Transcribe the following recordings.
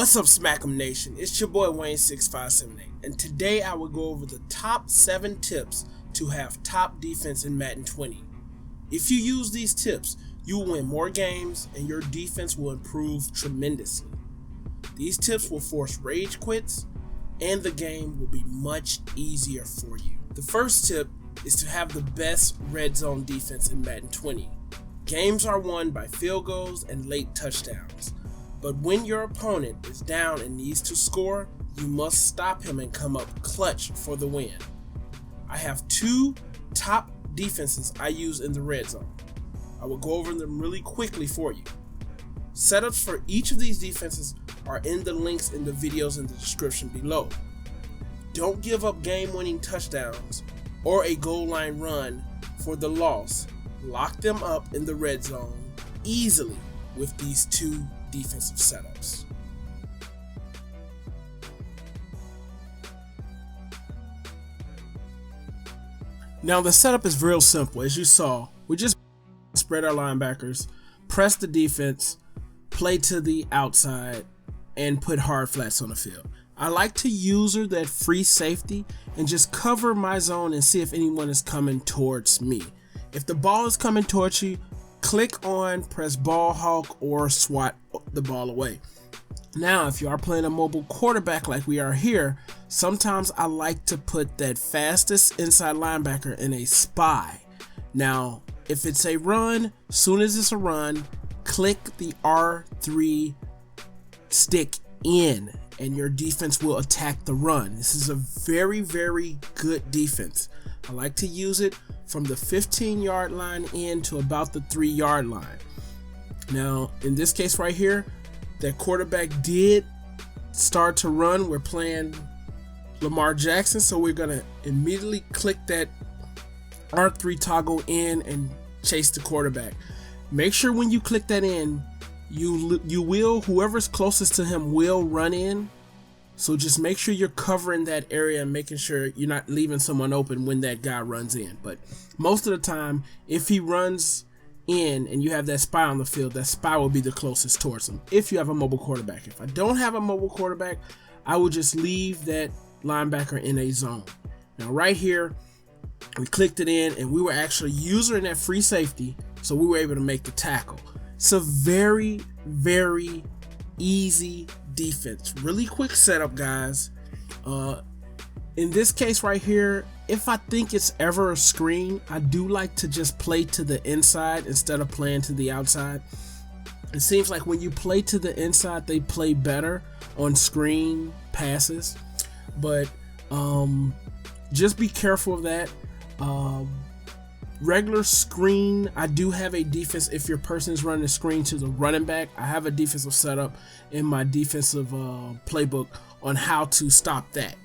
What's up, Smack'em Nation? It's your boy Wayne6578, and today I will go over the top 7 tips to have top defense in Madden 20. If you use these tips, you will win more games and your defense will improve tremendously. These tips will force rage quits and the game will be much easier for you. The first tip is to have the best red zone defense in Madden 20. Games are won by field goals and late touchdowns. But when your opponent is down and needs to score, you must stop him and come up clutch for the win. I have 2 top defenses I use in the red zone. I will go over them really quickly for you. Setups for each of these defenses are in the links in the videos in the description below. Don't give up game-winning touchdowns or a goal line run for the loss. Lock them up in the red zone easily with these 2 defensive setups. Now the setup is real simple. As you saw, we just spread our linebackers, press the defense, play to the outside, and put hard flats on the field. I like to user that free safety and just cover my zone and see if anyone is coming towards me. If the ball is coming towards you, click on, press ball hawk, or swat the ball away. Now, if you are playing a mobile quarterback like we are here, sometimes I like to put that fastest inside linebacker in a spy. Now, if it's a run, soon as it's a run, click the R3 stick in and your defense will attack the run. This is a very, very good defense. I like to use it from the 15-yard line in to about the 3-yard line. Now, in this case right here, that quarterback did start to run. We're playing Lamar Jackson, so we're going to immediately click that R3 toggle in and chase the quarterback. Make sure when you click that in, whoever's closest to him will run in. So just make sure you're covering that area and making sure you're not leaving someone open when that guy runs in. But most of the time, if he runs in and you have that spy on the field, that spy will be the closest towards him if you have a mobile quarterback. If I don't have a mobile quarterback, I will just leave that linebacker in a zone. Now right here, we clicked it in and we were actually using that free safety, so we were able to make the tackle. It's a very, very easy defense. Really quick setup, guys. In this case right here, if I think it's ever a screen, I do like to just play to the inside instead of playing to the outside. It seems like when you play to the inside, they play better on screen passes, but just be careful of that. Regular screen, I do have a defense. If your person is running a screen to the running back, I have a defensive setup in my defensive playbook on how to stop that.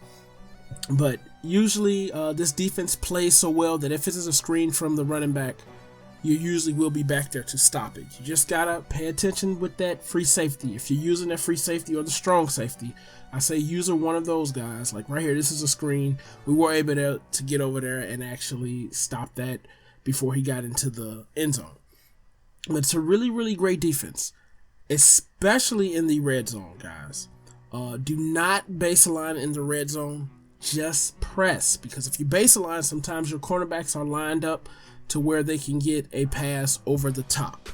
But usually this defense plays so well that if it is a screen from the running back, you usually will be back there to stop it. You just gotta pay attention with that free safety. If you're using that free safety or the strong safety, I say use one of those guys. Like right here, this is a screen. We were able to get over there and actually stop that before he got into the end zone. But it's a really, really great defense, especially in the red zone, guys. Do not baseline in the red zone. Just press, because if you baseline, sometimes your cornerbacks are lined up to where they can get a pass over the top.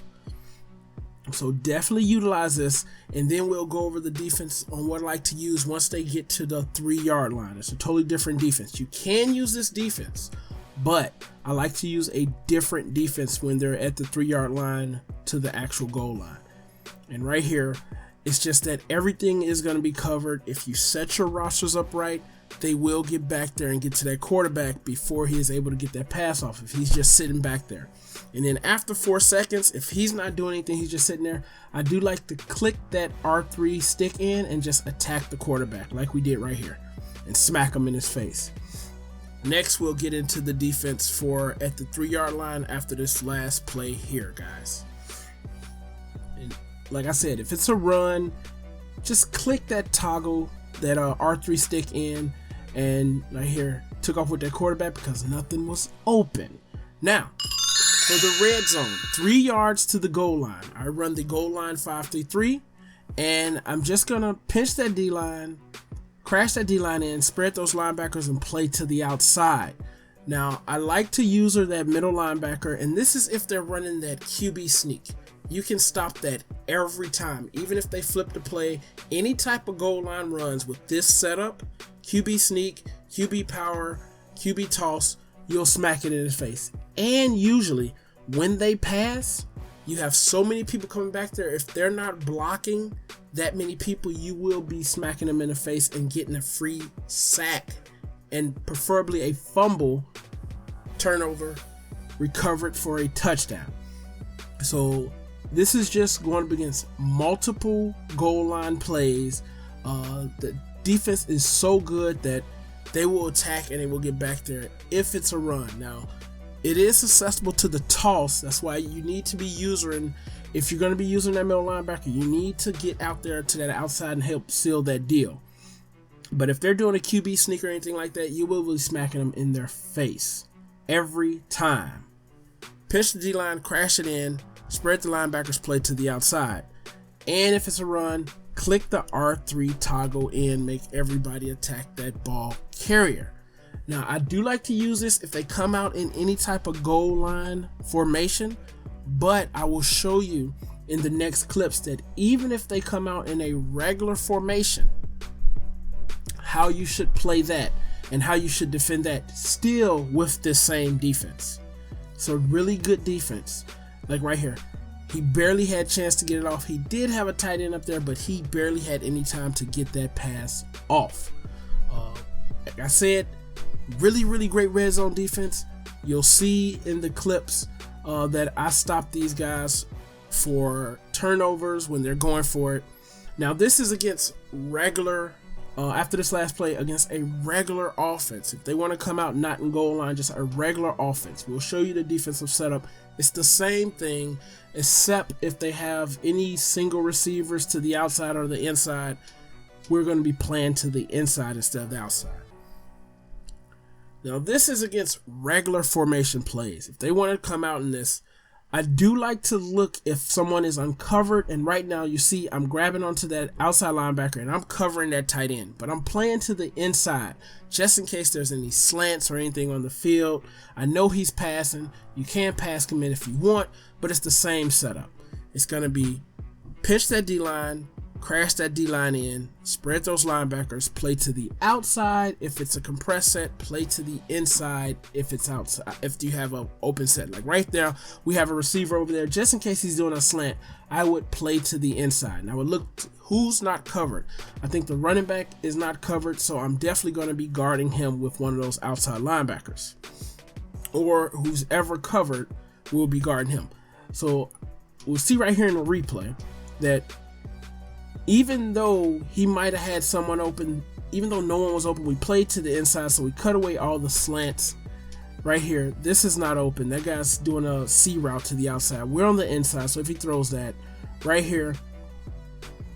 So definitely utilize this, and then we'll go over the defense on what I like to use once they get to the 3-yard line. It's a totally different defense. You can use this defense, but I like to use a different defense when they're at the 3-yard line to the actual goal line. And right here, it's just that everything is going to be covered. If you set your rosters up right, they will get back there and get to that quarterback before he is able to get that pass off if he's just sitting back there. And then after 4 seconds, if he's not doing anything, he's just sitting there, I do like to click that R3 stick in and just attack the quarterback like we did right here and smack him in his face. Next, we'll get into the defense for at the 3-yard line after this last play here, guys. And like I said, if it's a run, just click that toggle, that R3 stick in, and right here, took off with that quarterback because nothing was open. Now, for the red zone, 3 yards to the goal line, I run the goal line 5-3-3, And I'm just going to pinch that D-line, crash that D-line in, spread those linebackers, and play to the outside. Now, I like to user that middle linebacker, and this is if they're running that QB sneak. You can stop that every time, even if they flip the play. Any type of goal line runs with this setup, QB sneak, QB power, QB toss, you'll smack it in his face. And usually, when they pass, you have so many people coming back there. If they're not blocking that many people, you will be smacking them in the face and getting a free sack, and preferably a fumble, turnover, recovered for a touchdown. So this is just going up against multiple goal line plays. The defense is so good that they will attack and they will get back there if it's a run. Now, it is susceptible to the toss. That's why you need to be using, if you're going to be using that middle linebacker, you need to get out there to that outside and help seal that deal. But if they're doing a QB sneak or anything like that, you will be smacking them in their face every time. Pinch the D-line, crash it in, spread the linebackers, play to the outside. And if it's a run, click the R3 toggle in, make everybody attack that ball carrier. Now, I do like to use this if they come out in any type of goal line formation, but I will show you in the next clips that even if they come out in a regular formation, how you should play that and how you should defend that still with this same defense. So really good defense. Like right here, he barely had a chance to get it off. He did have a tight end up there, but he barely had any time to get that pass off. Like I said, really great red zone defense. You'll see in the clips that I stopped these guys for turnovers when they're going for it. Now this is against regular, after this last play, against a regular offense. If they want to come out not in goal line, just a regular offense. We'll show you the defensive setup. It's the same thing, except if they have any single receivers to the outside or the inside, we're going to be playing to the inside instead of the outside. Now this is against regular formation plays. If they want to come out in this, I do like to look if someone is uncovered, and right now you see I'm grabbing onto that outside linebacker and I'm covering that tight end, but I'm playing to the inside just in case there's any slants or anything on the field. I know he's passing. You can pass commit if you want, but it's the same setup. It's going to be pitch that D-line, crash that D-line in, spread those linebackers, play to the outside. If it's a compressed set, play to the inside if it's outside. If you have an open set, like right there, we have a receiver over there. Just in case he's doing a slant, I would play to the inside. And I would look who's not covered. I think the running back is not covered, so I'm definitely going to be guarding him with one of those outside linebackers. Or who's ever covered will be guarding him. So we'll see right here in the replay that even though he might have had someone open, even though no one was open, we played to the inside, so we cut away all the slants. Right here, this is not open. That guy's doing a C route to the outside. We're on the inside, so if he throws that right here,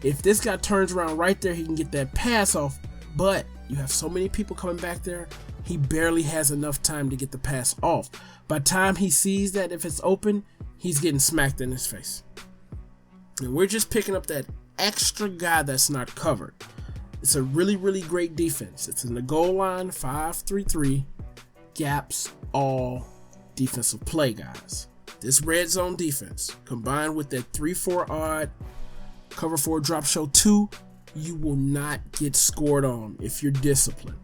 if this guy turns around right there, he can get that pass off, but you have so many people coming back there, he barely has enough time to get the pass off. By the time he sees that, if it's open, he's getting smacked in his face. And we're just picking up that extra guy that's not covered. It's a really great defense. It's in the goal line, 5-3-3, gaps all defensive play, guys. This red zone defense combined with that 3-4 odd cover 4 drop show 2, you will not get scored on if you're disciplined.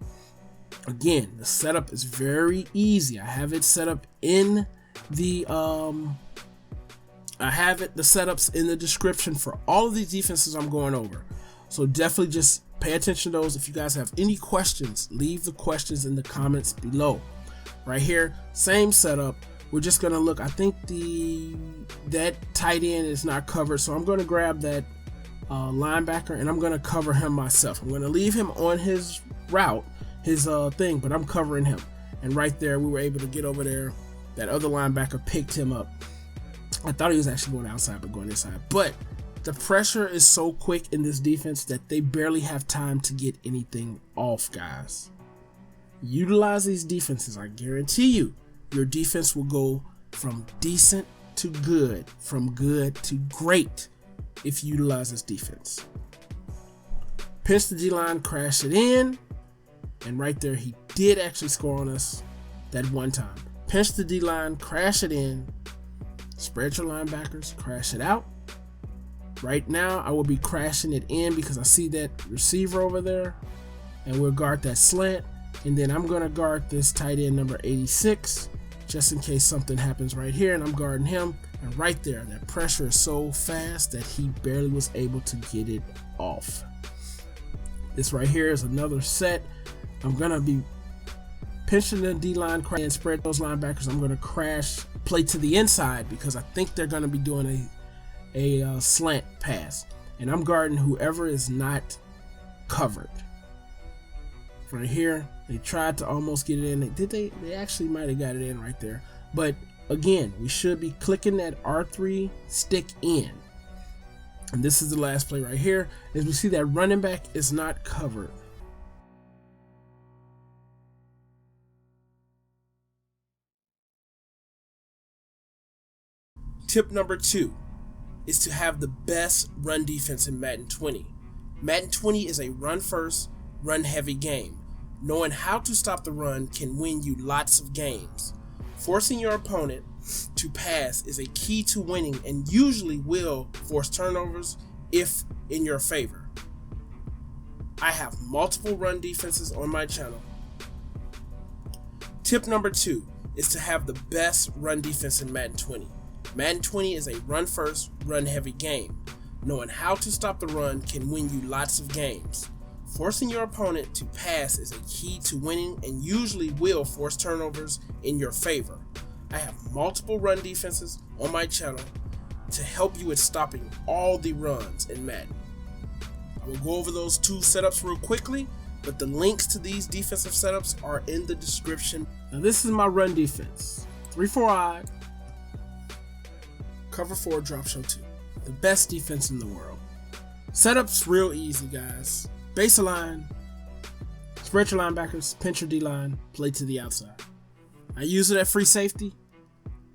Again, the setup is very easy. I have it set up in the the setups in the description for all of these defenses I'm going over. So definitely just pay attention to those. If you guys have any questions, leave the questions in the comments below. Right here, same setup. We're just gonna look. I think that tight end is not covered, so I'm gonna grab that linebacker and I'm gonna cover him myself. I'm gonna leave him on his route, his thing, but I'm covering him. And right there, we were able to get over there. That other linebacker picked him up. I thought he was actually going outside, but going inside. But the pressure is so quick in this defense that they barely have time to get anything off, guys. Utilize these defenses. I guarantee you, your defense will go from decent to good, from good to great if you utilize this defense. Pinch the D-line, crash it in, and right there he did actually score on us that one time. Pinch the D-line, crash it in, spread your linebackers, crash it out. Right now I will be crashing it in because I see that receiver over there, and we'll guard that slant, and then I'm going to guard this tight end number 86 just in case something happens right here, and I'm guarding him. And right there, that pressure is so fast that he barely was able to get it off. This right here is another set. I'm going to be pinching the D-line and spread those linebackers. I'm going to crash, play to the inside because I think they're going to be doing a slant pass. And I'm guarding whoever is not covered. Right here, they tried to almost get it in. They actually might have got it in right there. But again, we should be clicking that R3 stick in. And this is the last play right here. As we see that running back is not covered. Tip number 2 is to have the best run defense in Madden 20. Madden 20 is a run first, run heavy game. Knowing how to stop the run can win you lots of games. Forcing your opponent to pass is a key to winning and usually will force turnovers if in your favor. I have multiple run defenses on my channel. Tip number 2 is to have the best run defense in Madden 20. Madden 20 is a run first, run heavy game. Knowing how to stop the run can win you lots of games. Forcing your opponent to pass is a key to winning and usually will force turnovers in your favor. I have multiple run defenses on my channel to help you with stopping all the runs in Madden. I will go over those 2 setups real quickly, but the links to these defensive setups are in the description. Now this is my run defense. 3-4-I, cover 4, drop show 2. The best defense in the world. Setup's real easy, guys. Baseline, spread your linebackers, pinch your D-line, play to the outside. I use it at free safety.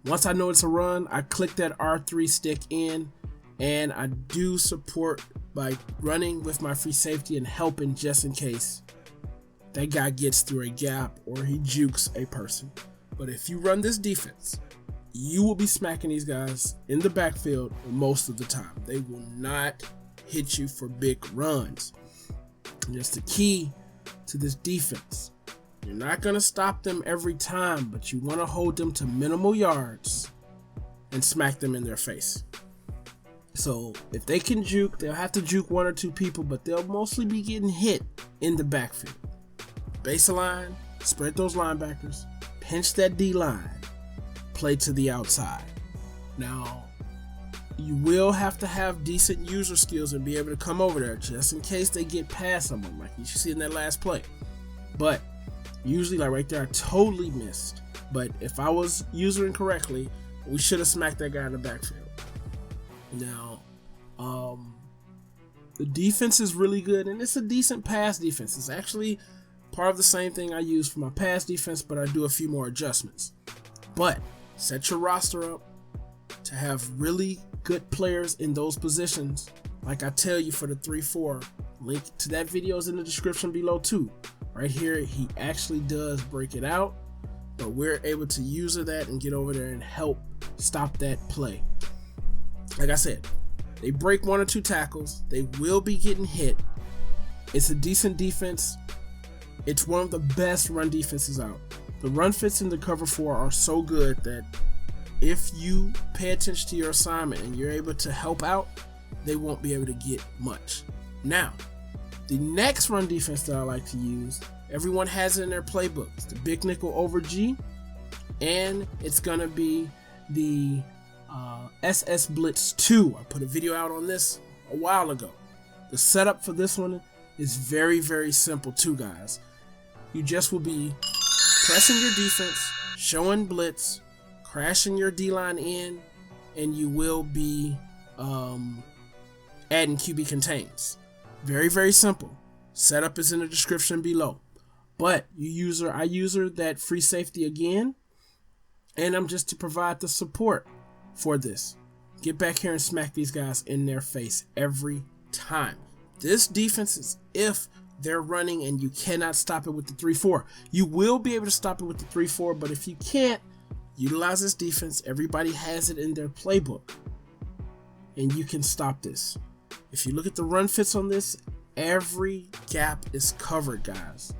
Once I know it's a run, I click that R3 stick in, and I do support by running with my free safety and helping just in case that guy gets through a gap or he jukes a person. But if you run this defense, you will be smacking these guys in the backfield most of the time. They will not hit you for big runs. And that's the key to this defense. You're not going to stop them every time, but you want to hold them to minimal yards and smack them in their face. So if they can juke, they'll have to juke 1 or 2 people, but they'll mostly be getting hit in the backfield. Baseline, spread those linebackers, pinch that D-line, play to the outside. Now, you will have to have decent user skills and be able to come over there just in case they get past someone, like you see in that last play. But usually, like right there, I totally missed. But if I was using correctly, we should have smacked that guy in the backfield. Now, the defense is really good, and it's a decent pass defense. It's actually part of the same thing I use for my pass defense, but I do a few more adjustments. But set your roster up to have really good players in those positions. Like I tell you for the 3-4, link to that video is in the description below too. Right here, he actually does break it out, but we're able to use that and get over there and help stop that play. Like I said, they break 1 or 2 tackles. They will be getting hit. It's a decent defense. It's one of the best run defenses out. The run fits in the cover 4 are so good that if you pay attention to your assignment and you're able to help out, they won't be able to get much. Now, the next run defense that I like to use, everyone has it in their playbook. It's the big nickel over G, and it's gonna be the SS Blitz 2. I put a video out on this a while ago. The setup for this one is very, very simple too, guys. You just will be pressing your defense, showing blitz, crashing your D-line in, and you will be adding QB contains. Very, very simple. Setup is in the description below. But I use that free safety again, and I'm just to provide the support for this. get back here and smack these guys in their face every time. This defense is if they're running and you cannot stop it with the 3-4. You will be able to stop it with the 3-4, but if you can't, utilize this defense. Everybody has it in their playbook, and you can stop this. If you look at the run fits on this, every gap is covered, guys.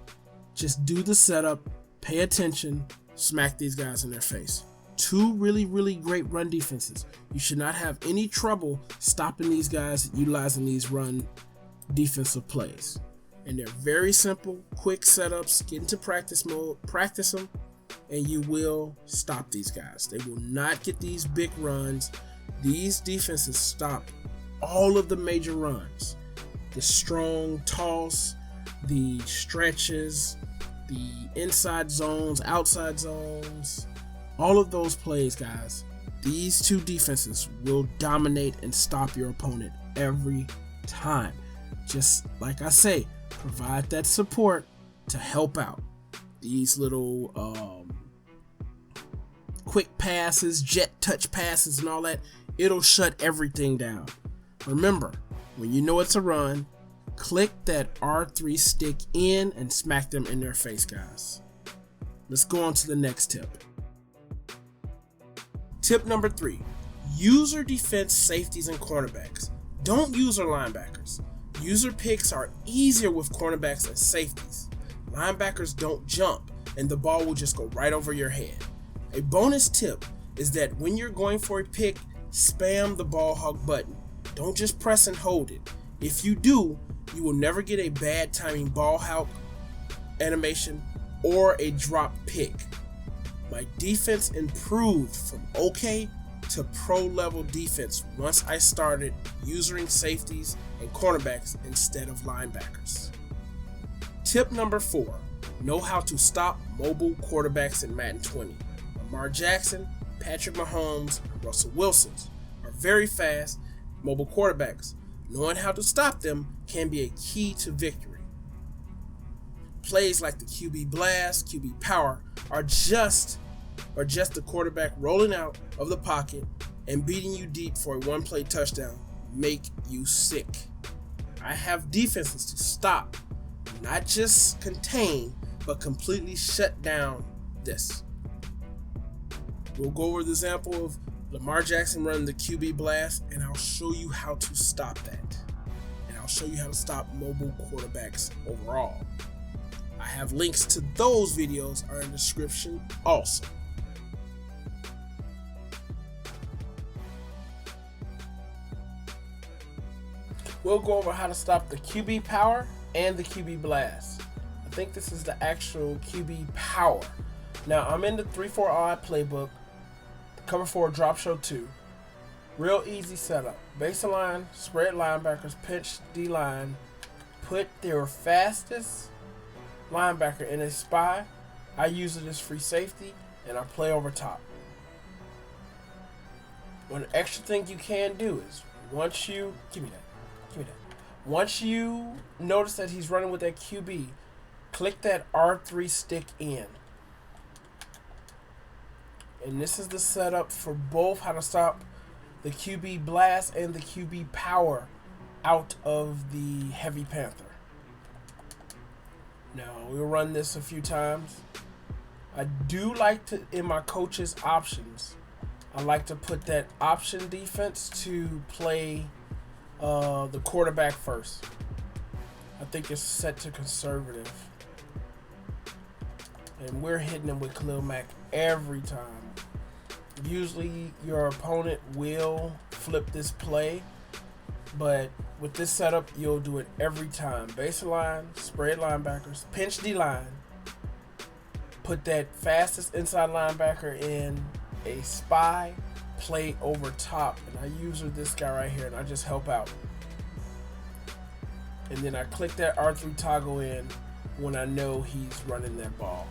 Just do the setup, pay attention, smack these guys in their face. Two really, really great run defenses. You should not have any trouble stopping these guys utilizing these run defensive plays. And they're very simple, quick setups. Get into practice mode, practice them, and you will stop these guys. They will not get these big runs. These defenses stop all of the major runs. The strong toss, the stretches, the inside zones, outside zones, all of those plays, guys. These two defenses will dominate and stop your opponent every time. Just like I say, provide that support to help out. These little quick passes, jet touch passes and all that, it'll shut everything down. Remember, when you know it's a run, click that R3 stick in and smack them in their face, guys. Let's go on to the next tip. Tip number 3, user defense safeties and cornerbacks. Don't use our linebackers. User picks are easier with cornerbacks and safeties. Linebackers don't jump and the ball will just go right over your head. A bonus tip is that when you're going for a pick, spam the ball hog button. Don't just press and hold it. If you do, you will never get a bad timing ball hog animation or a drop pick. My defense improved from okay to pro level defense once I started using safeties and cornerbacks instead of linebackers. Tip number 4, know how to stop mobile quarterbacks in Madden 20. Lamar Jackson, Patrick Mahomes, and Russell Wilson are very fast mobile quarterbacks. Knowing how to stop them can be a key to victory. Plays like the QB blast, QB power are just the quarterback rolling out of the pocket and beating you deep for a one-play touchdown make you sick. I have defenses to stop, not just contain, but completely shut down this. We'll go over the example of Lamar Jackson running the QB blast, and I'll show you how to stop that. And I'll show you how to stop mobile quarterbacks overall. I have links to those videos are in the description also. We'll go over how to stop the QB power and the QB blast. I think this is the actual QB power. Now I'm in the 3-4-I playbook, cover 4 drop show 2. Real easy setup. Baseline, spread linebackers, pinch D-line, put their fastest linebacker in a spy. I use it as free safety and I play over top. One extra thing you can do is once you notice that he's running with that QB, click that R3 stick in. And this is the setup for both how to stop the QB blast and the QB power out of the Heavy Panther. Now, we'll run this a few times. I do like to, in my coach's options, I like to put that option defense to play the quarterback first. I think it's set to conservative. And we're hitting him with Khalil Mack every time. Usually your opponent will flip this play, but with this setup, you'll do it every time. Baseline, spread linebackers, pinch D-line, put that fastest inside linebacker in a spy, play over top. And I use this guy right here, and I just help out. And then I click that R3 toggle in when I know he's running that ball.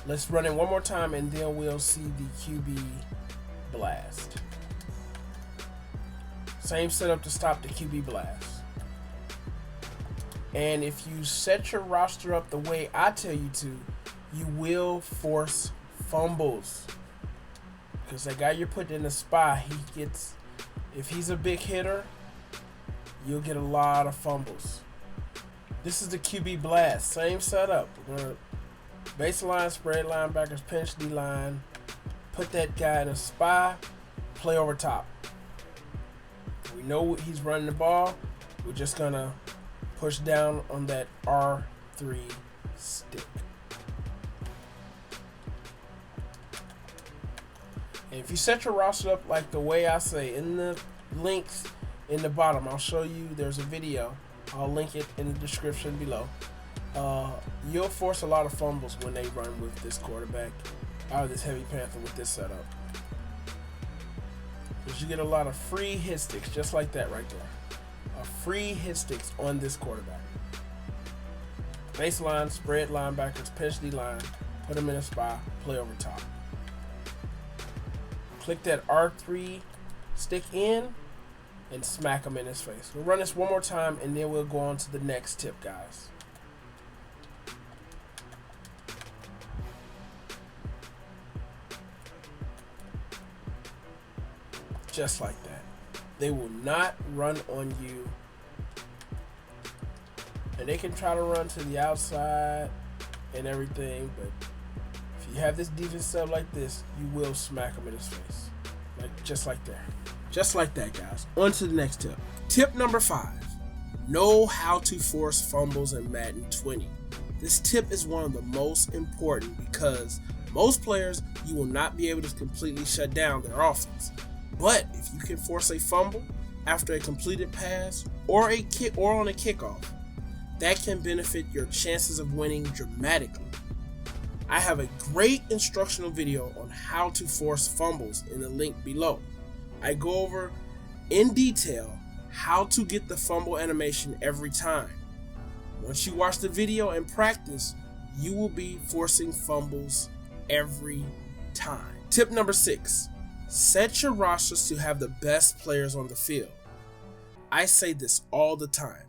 Let's run it one more time, and then we'll see the QB blast. Same setup to stop the QB blast. And if you set your roster up the way I tell you to, you will force fumbles. Because that guy you're putting in the spy, If he's a big hitter, you'll get a lot of fumbles. This is the QB blast. Same setup. We're going to baseline, spread linebackers, pinch D-line, put that guy in a spy, play over top. We know he's running the ball. We're just going to push down on that R3 stick. And if you set your roster up like the way I say, in the links in the bottom, I'll show you, there's a video. I'll link it in the description below. You'll force a lot of fumbles when they run with this quarterback, or this heavy panther with this setup. Because you get a lot of free hit sticks, just like that right there. Free hit sticks on this quarterback. Baseline, spread linebackers, pinch D-line, put them in a spy, play over top. Click that R3 stick in and smack him in his face. We'll run this one more time and then we'll go on to the next tip, guys. Just like that. They will not run on you. And they can try to run to the outside and everything, but if you have this defense set up like this, you will smack him in his face. Just like that. Just like that, guys. On to the next tip. Tip number 5. Know how to force fumbles in Madden 20. This tip is one of the most important because most players, you will not be able to completely shut down their offense. But if you can force a fumble after a completed pass or a kick or on a kickoff, that can benefit your chances of winning dramatically. I have a great instructional video on how to force fumbles in the link below. I go over in detail how to get the fumble animation every time. Once you watch the video and practice, you will be forcing fumbles every time. Tip number 6. Set your rosters to have the best players on the field. I say this all the time.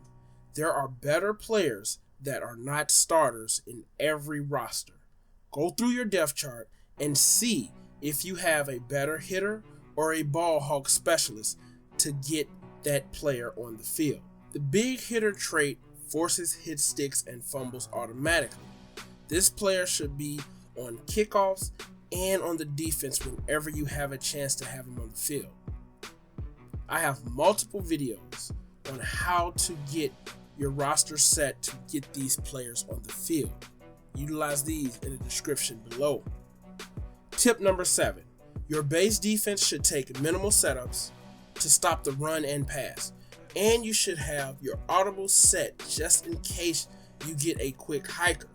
There are better players that are not starters in every roster. Go through your depth chart and see if you have a better hitter or a ball hawk specialist to get that player on the field. The big hitter trait forces hit sticks and fumbles automatically. This player should be on kickoffs and on the defense whenever you have a chance to have him on the field. I have multiple videos on how to get your roster set to get these players on the field. Utilize these in the description below. Tip number 7. Your base defense should take minimal setups to stop the run and pass. And you should have your audible set just in case you get a quick hiker.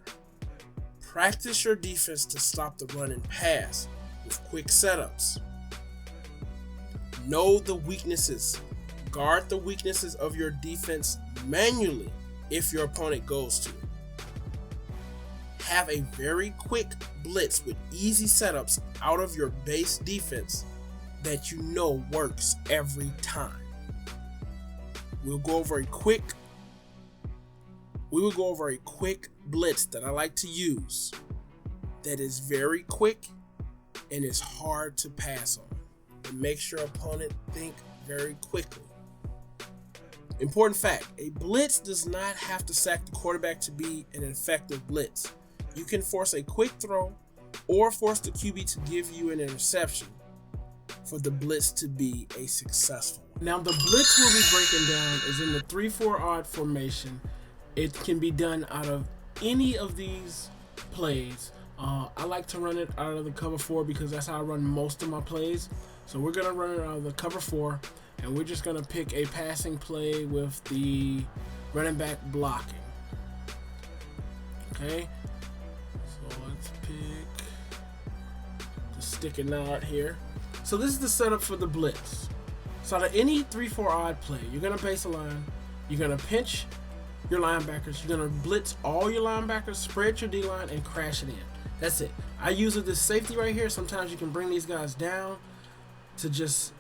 Practice your defense to stop the run and pass with quick setups. Know the weaknesses. Guard the weaknesses of your defense manually if your opponent goes to it. Have a very quick blitz with easy setups out of your base defense that you know works every time. We will go over a quick blitz that I like to use that is very quick and is hard to pass on. It makes your opponent think very quickly. Important fact, a blitz does not have to sack the quarterback to be an effective blitz. You can force a quick throw or force the QB to give you an interception for the blitz to be a successful one. Now the blitz we'll be breaking down is in the 3-4 odd formation. It can be done out of any of these plays. I like to run it out of the cover 4 because that's how I run most of my plays. So we're going to run it out of the cover 4, and we're just going to pick a passing play with the running back blocking. Okay, so let's pick the sticking out here. So this is the setup for the blitz. So out of any 3-4 odd play, you're going to base a line, you're going to pinch your linebackers, you're going to blitz all your linebackers, spread your D-line, and crash it in. That's it. I use this safety right here. Sometimes you can bring these guys down to just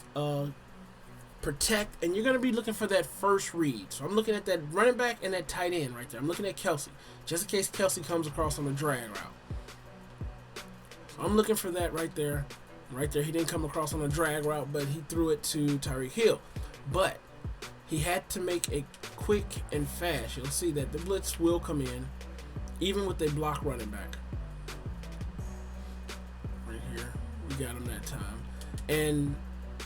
protect, and you're going to be looking for that first read. So I'm looking at that running back and that tight end right there. I'm looking at Kelsey, just in case Kelsey comes across on the drag route. So I'm looking for that right there. Right there, he didn't come across on a drag route, but he threw it to Tyreek Hill. But he had to make it quick and fast. You'll see that the blitz will come in, even with a block running back. Right here, we got him that time. And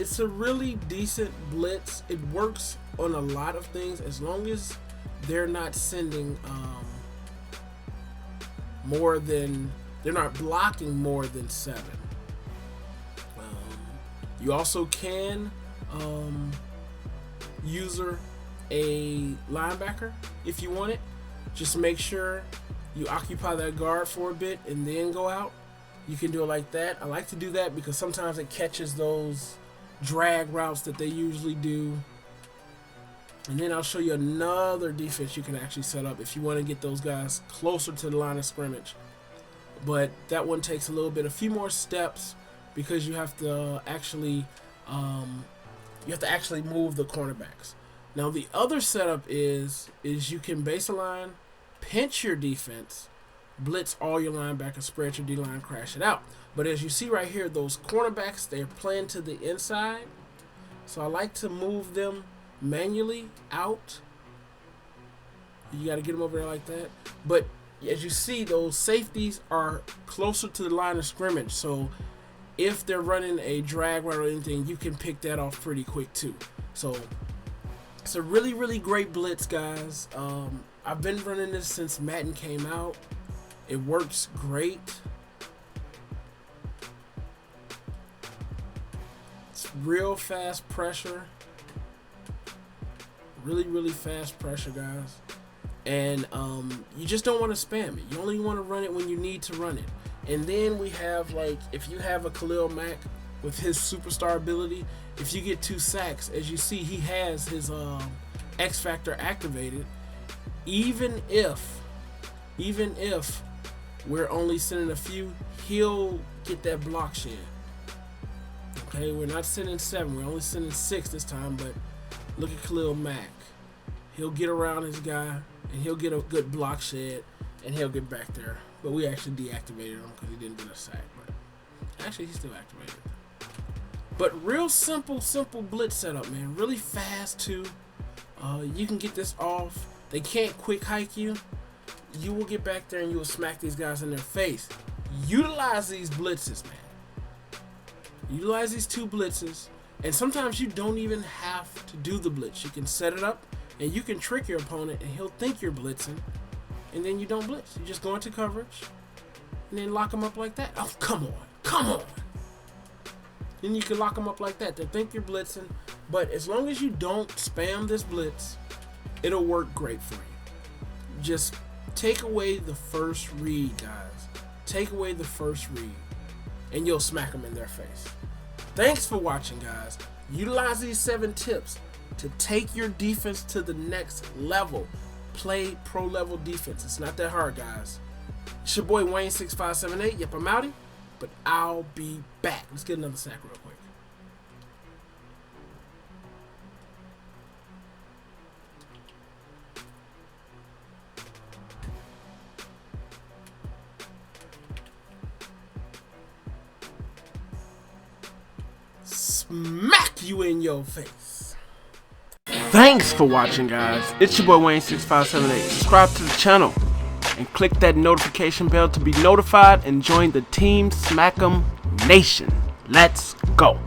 it's a really decent blitz. It works on a lot of things as long as they're not sending they're not blocking more than 7. You also can user a linebacker if you want it. Just make sure you occupy that guard for a bit and then go out. You can do it like that. I like to do that because sometimes it catches those drag routes that they usually do. And then I'll show you another defense you can actually set up if you want to get those guys closer to the line of scrimmage. But that one takes a few more steps because you have to actually move the cornerbacks. Now the other setup is you can base a line, pinch your defense, blitz all your linebackers, spread your D-line, crash it out. But as you see right here, those cornerbacks, they're playing to the inside. So I like to move them manually out. You got to get them over there like that. But as you see, those safeties are closer to the line of scrimmage. So if they're running a drag route or anything, you can pick that off pretty quick too. So it's a really, really great blitz, guys. I've been running this since Madden came out. It works great. It's real fast pressure. Really, really fast pressure, guys. And you just don't want to spam it. You only want to run it when you need to run it. And then we have, like, if you have a Khalil Mack with his superstar ability, if you get 2 sacks, as you see, he has his X Factor activated. Even if we're only sending a few, he'll get that block shed. Okay, we're not sending 7, we're only sending 6 this time, but look at Khalil Mack. He'll get around his guy, and he'll get a good block shed, and he'll get back there. But we actually deactivated him because he didn't get a sack. But actually, he's still activated. But real simple blitz setup, man. Really fast too. You can get this off. They can't quick hike you. You will get back there and you will smack these guys in their face. Utilize these blitzes, man. Utilize these 2 blitzes. And sometimes you don't even have to do the blitz. You can set it up and you can trick your opponent and he'll think you're blitzing. And then you don't blitz. You just go into coverage and then lock them up like that. Oh, come on. Then you can lock them up like that. They'll think you're blitzing. But as long as you don't spam this blitz, it'll work great for you. Just take away the first read, guys. Take away the first read, and you'll smack them in their face. Thanks for watching, guys. Utilize these 7 tips to take your defense to the next level. Play pro level defense. It's not that hard, guys. It's your boy Wayne6578. Yep, I'm outie, but I'll be back. Let's get another sack real quick. Smack you in your face. Thanks for watching, guys. It's your boy Wayne6578. Subscribe to the channel and click that notification bell to be notified and join the Team Smack'em Nation. Let's go.